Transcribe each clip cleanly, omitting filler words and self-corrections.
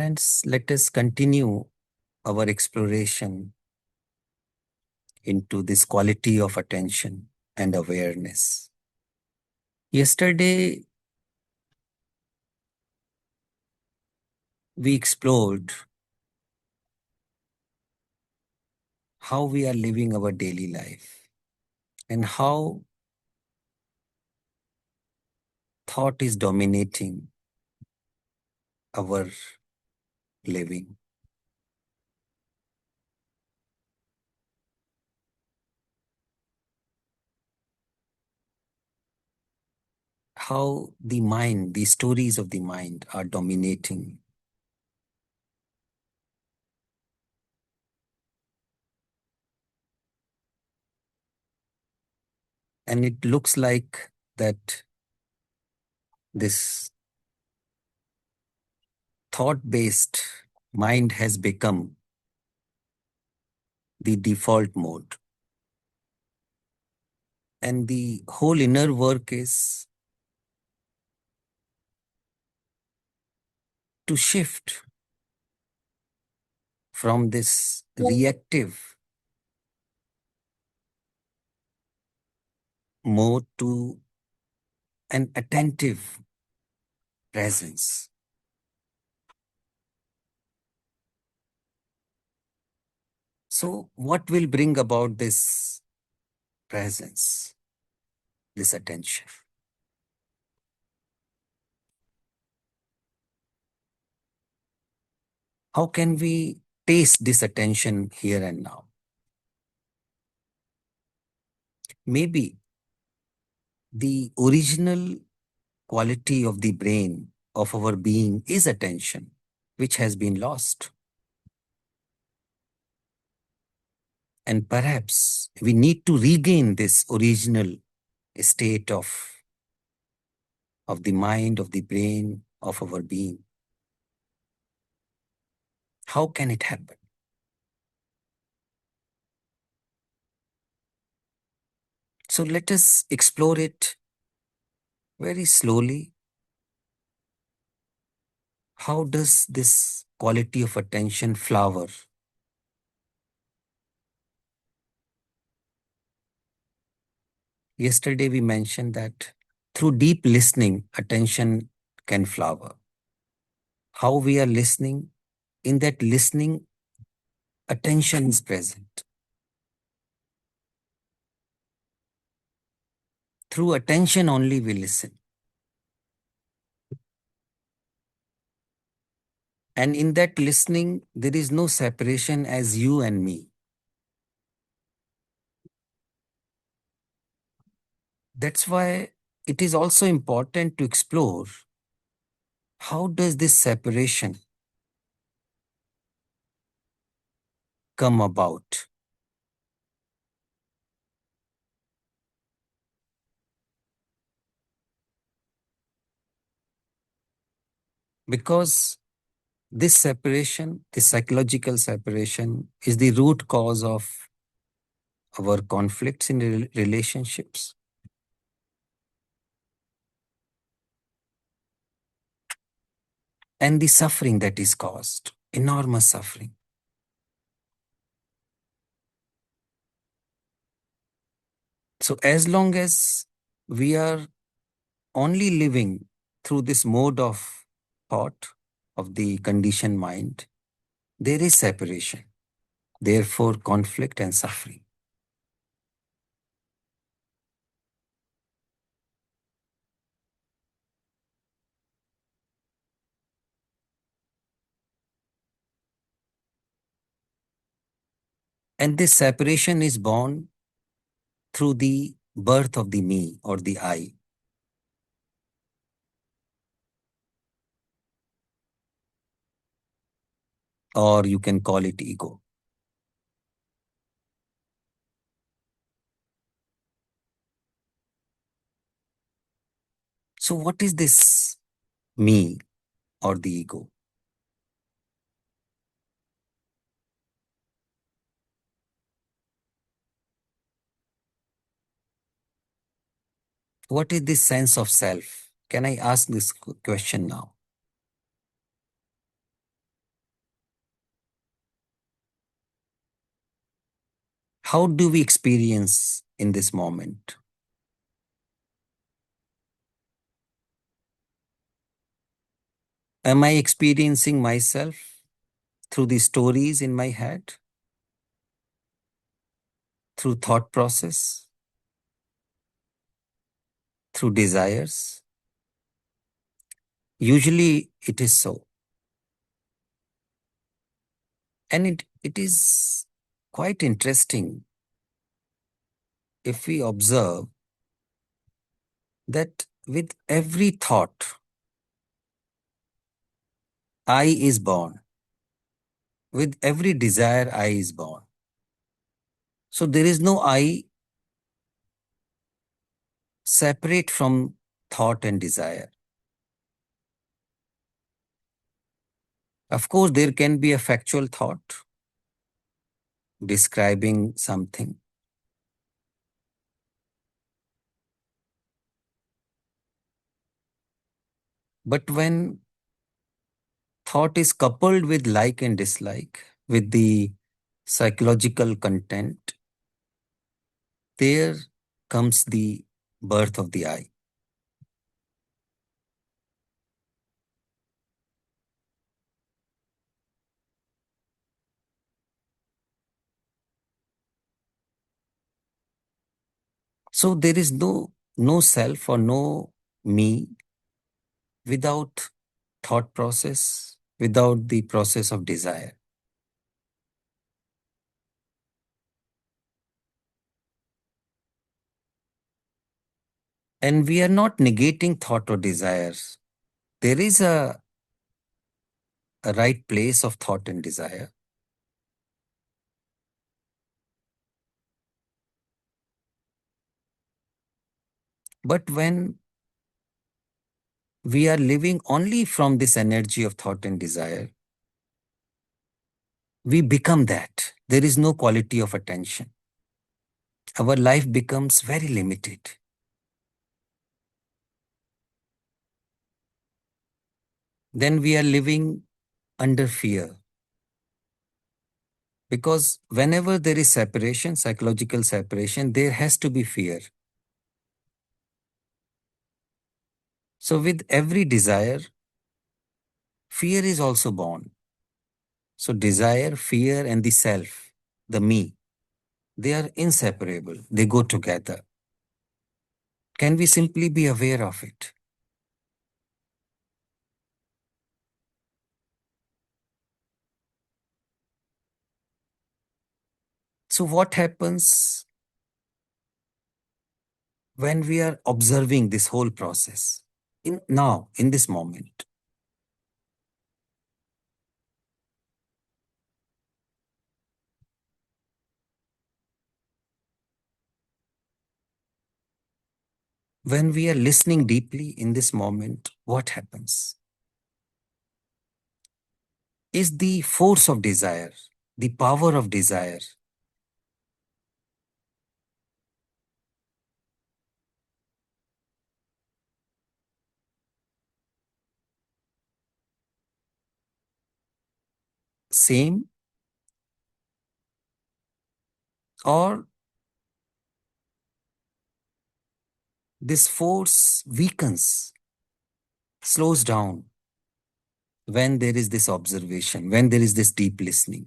Friends, let us continue our exploration into this quality of attention and awareness. Yesterday, we explored how we are living our daily life and how thought is dominating our living. How the mind, the stories of the mind are dominating. And it looks like that this thought-based mind has become the default mode. And the whole inner work is to shift from this reactive mode to an attentive presence. So, what will bring about this presence, this attention? How can we taste this attention here and now? Maybe the original quality of the brain of our being is attention, which has been lost. And perhaps we need to regain this original state of the mind, of the brain, of our being. How can it happen? So let us explore it very slowly. How does this quality of attention flower? Yesterday we mentioned that through deep listening, attention can flower. How we are listening, in that listening, attention is present. Through attention only we listen. And in that listening, there is no separation as you and me. That's why it is also important to explore how does this separation come about? Because this separation, this psychological separation, is the root cause of our conflicts in relationships. And the suffering that is caused, enormous suffering. So as long as we are only living through this mode of thought, of the conditioned mind, there is separation, therefore conflict and suffering. And this separation is born through the birth of the me or the I. Or you can call it ego. So what is this me or the ego? What is this sense of self? Can I ask this question now? How do we experience in this moment? Am I experiencing myself through the stories in my head, through thought process, through desires? Usually it is so. And it is quite interesting if we observe that with every thought, I is born. With every desire, I is born. So there is no I separate from thought and desire. Of course, there can be a factual thought describing something. But when thought is coupled with like and dislike, with the psychological content, there comes the birth of the I. So there is no self or no me without thought process, without the process of desire. And we are not negating thought or desires. There is a right place of thought and desire. But when we are living only from this energy of thought and desire, we become that. There is no quality of attention. Our life becomes very limited. Then we are living under fear. Because whenever there is separation, psychological separation, there has to be fear. So with every desire, fear is also born. So desire, fear, and the self, the me, they are inseparable. They go together. Can we simply be aware of it? So what happens when we are observing this whole process in this moment? When we are listening deeply in this moment, what happens? Is the force of desire, the power of desire, same, or this force weakens, slows down when there is this observation, when there is this deep listening?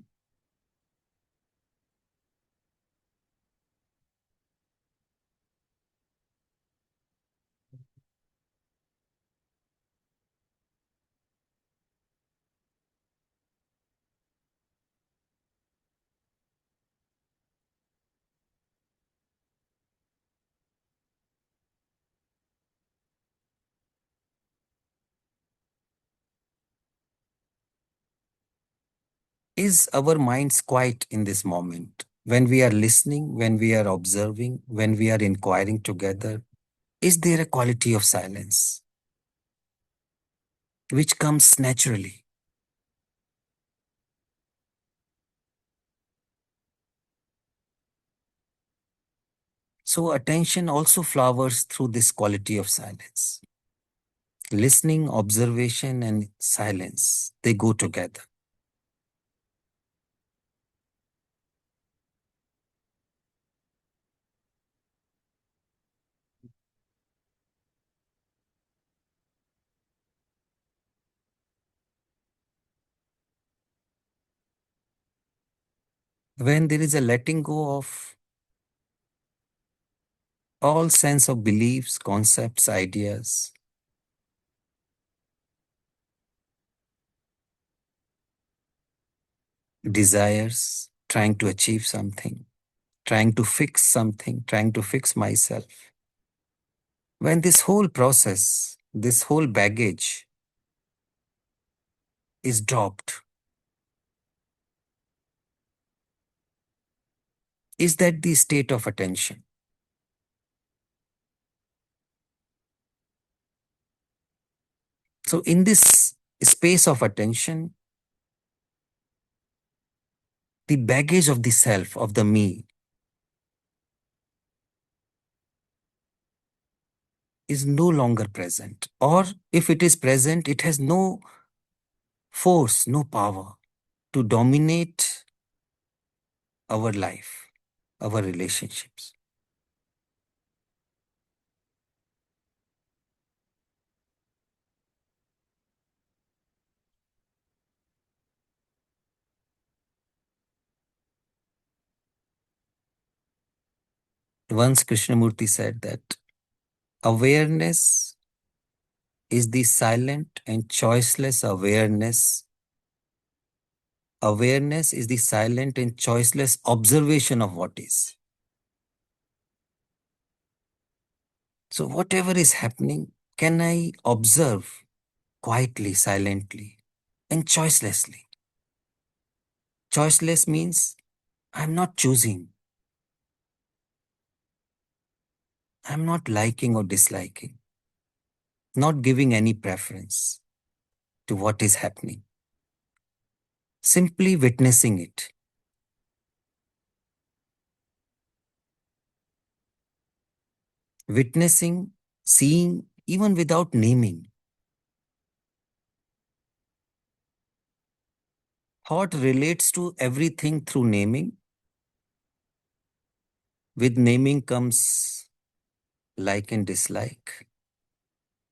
Is our minds quiet in this moment? When we are listening, when we are observing, when we are inquiring together, is there a quality of silence which comes naturally? So attention also flowers through this quality of silence. Listening, observation, and silence, they go together. when there is a letting go of all sense of beliefs, concepts, ideas, desires, trying to achieve something, trying to fix something, trying to fix myself. When this whole process, this whole baggage is dropped, is that the state of attention? So, in this space of attention, the baggage of the self, of the me, is no longer present. Or if it is present, it has no force, no power to dominate our life, our relationships. Once Krishnamurti said that awareness is the silent and choiceless awareness. Awareness is the silent and choiceless observation of what is. So, whatever is happening, can I observe quietly, silently, and choicelessly? Choiceless means I'm not choosing, I'm not liking or disliking, not giving any preference to what is happening, simply witnessing it. Witnessing, seeing, even without naming. Thought relates to everything through naming. With naming comes like and dislike,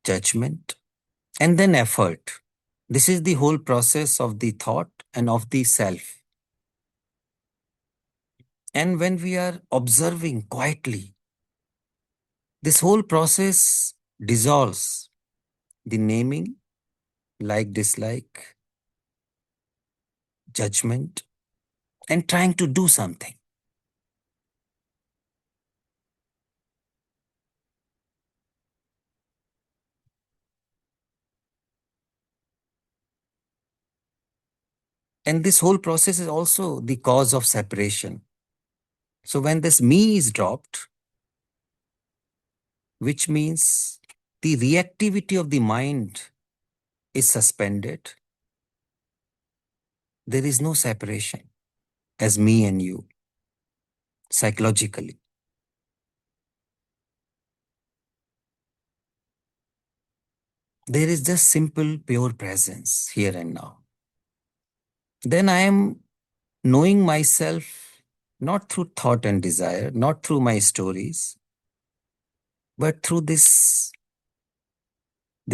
judgment, and then effort. This is the whole process of the thought and of the self. And when we are observing quietly, this whole process dissolves the naming, like, dislike, judgment, and trying to do something. And this whole process is also the cause of separation. So when this me is dropped, which means the reactivity of the mind is suspended, there is no separation as me and you psychologically. There is just simple, pure presence here and now. Then I am knowing myself not through thought and desire, not through my stories, but through this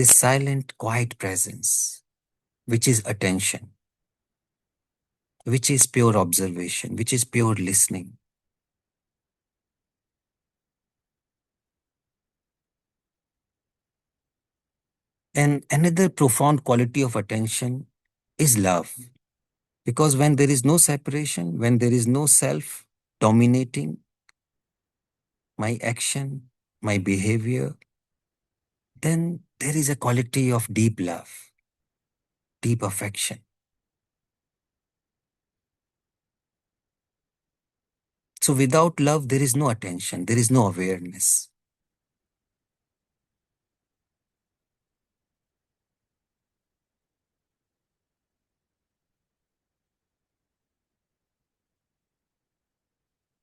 silent, quiet presence, which is attention, which is pure observation, which is pure listening. And another profound quality of attention is love. Because when there is no separation, when there is no self dominating my action, my behavior, then there is a quality of deep love, deep affection. So without love, there is no attention, there is no awareness.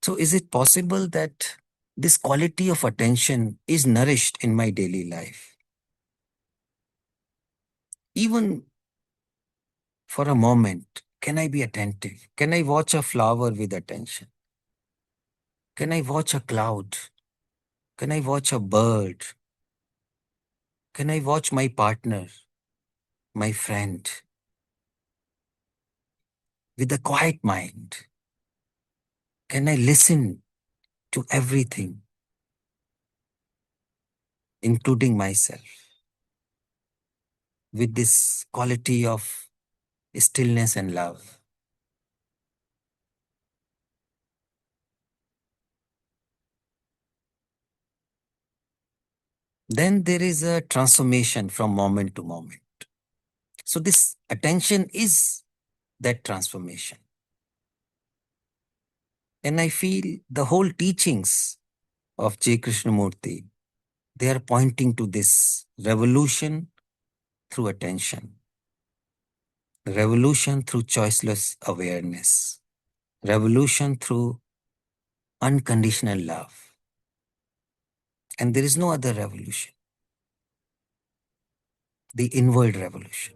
So is it possible that this quality of attention is nourished in my daily life? Even for a moment, can I be attentive? Can I watch a flower with attention? Can I watch a cloud? Can I watch a bird? Can I watch my partner, my friend, with a quiet mind? Can I listen to everything, including myself, with this quality of stillness and love? Then there is a transformation from moment to moment. So this attention is that transformation. And I feel the whole teachings of J. Krishnamurti, they are pointing to this revolution through attention, revolution through choiceless awareness, revolution through unconditional love. And there is no other revolution, the inward revolution.